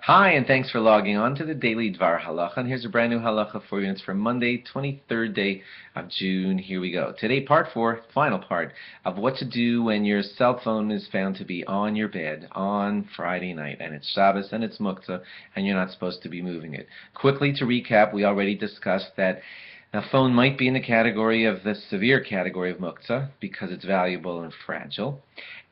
Hi, and thanks for logging on to the Daily DVAR halacha. And here's a brand new halacha for you. It's for Monday, 23rd day of June. Here we go. Today, part 4, final part of what to do when your cell phone is found to be on your bed on Friday night, and it's Shabbos and it's muktzah, and you're not supposed to be moving it. Quickly to recap, we already discussed that a phone might be in the category of the severe category of muktzah because it's valuable and fragile.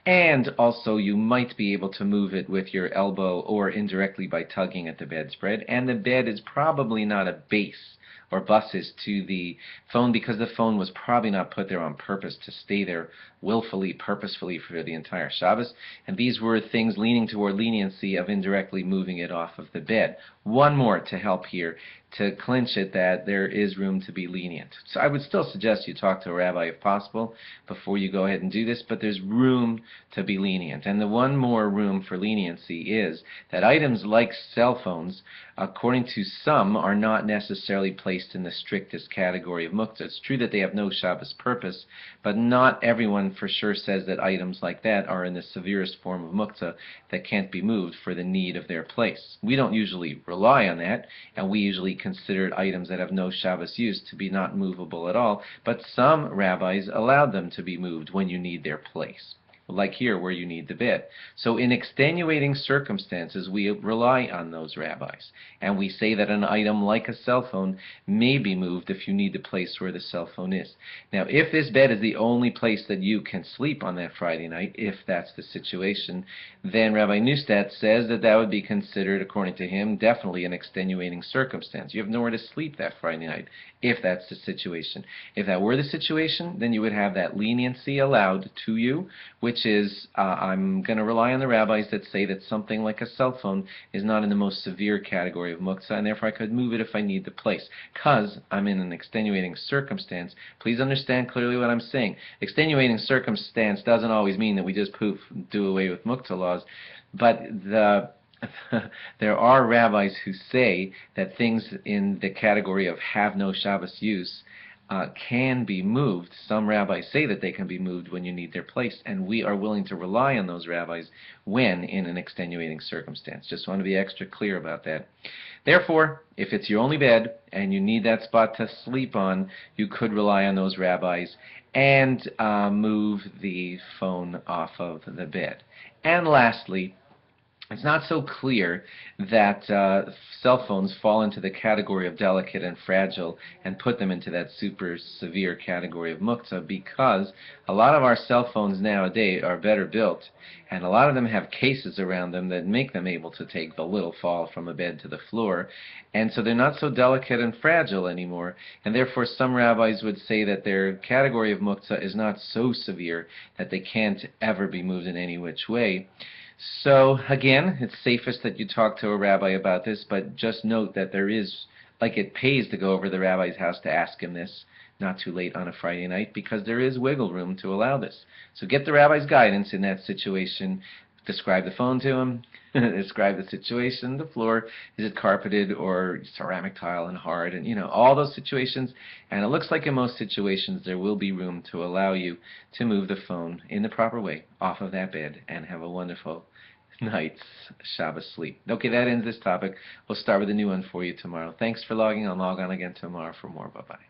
And also you might be able to move it with your elbow or indirectly by tugging at the bedspread. And the bed is probably not a base or buses to the phone because the phone was probably not put there on purpose to stay there willfully, purposefully for the entire Shabbos. And these were things leaning toward leniency of indirectly moving it off of the bed. One more to help here to clinch it that there is room to be lenient. So I would still suggest you talk to a rabbi if possible before you go ahead and do this, but there's room to be lenient. And the one more room for leniency is that items like cell phones, according to some, are not necessarily placed in the strictest category of muktzah. It's true that they have no Shabbos purpose, but not everyone for sure says that items like that are in the severest form of muktzah that can't be moved for the need of their place. We don't usually rely on that, and we usually consider items that have no Shabbos use to be not movable at all, but some rabbis allowed them to be moved when you need their place, like here where you need the bed. So in extenuating circumstances, we rely on those rabbis. And we say that an item like a cell phone may be moved if you need the place where the cell phone is. Now, if this bed is the only place that you can sleep on that Friday night, if that's the situation, then Rabbi Neustadt says that that would be considered, according to him, definitely an extenuating circumstance. You have nowhere to sleep that Friday night, if that's the situation. If that were the situation, then you would have that leniency allowed to you, which is, I'm going to rely on the rabbis that say that something like a cell phone is not in the most severe category of muktzah, and therefore I could move it if I need the place, because I'm in an extenuating circumstance. Please understand clearly what I'm saying. Extenuating circumstance doesn't always mean that we just poof, do away with muktzah laws, but there are rabbis who say that things in the category of have no Shabbos use can be moved. Some rabbis say that they can be moved when you need their place, and we are willing to rely on those rabbis when in an extenuating circumstance. Just want to be extra clear about that. Therefore, if it's your only bed and you need that spot to sleep on, you could rely on those rabbis and move the phone off of the bed. And lastly, it's not so clear that cell phones fall into the category of delicate and fragile and put them into that super severe category of muktzah, because a lot of our cell phones nowadays are better built, and a lot of them have cases around them that make them able to take the little fall from a bed to the floor, and so they're not so delicate and fragile anymore, and therefore some rabbis would say that their category of muktzah is not so severe that they can't ever be moved in any which way. So again, it's safest that you talk to a rabbi about this, but just note that there is, like, it pays to go over to the rabbi's house to ask him this, not too late on a Friday night, because there is wiggle room to allow this. So get the rabbi's guidance in that situation. Describe the phone to him, describe the situation, the floor, is it carpeted or ceramic tile and hard, and all those situations. And it looks like in most situations there will be room to allow you to move the phone in the proper way off of that bed and have a wonderful night's Shabbos sleep. Okay, that ends this topic. We'll start with a new one for you tomorrow. Thanks for logging on. Log on again tomorrow for more. Bye-bye.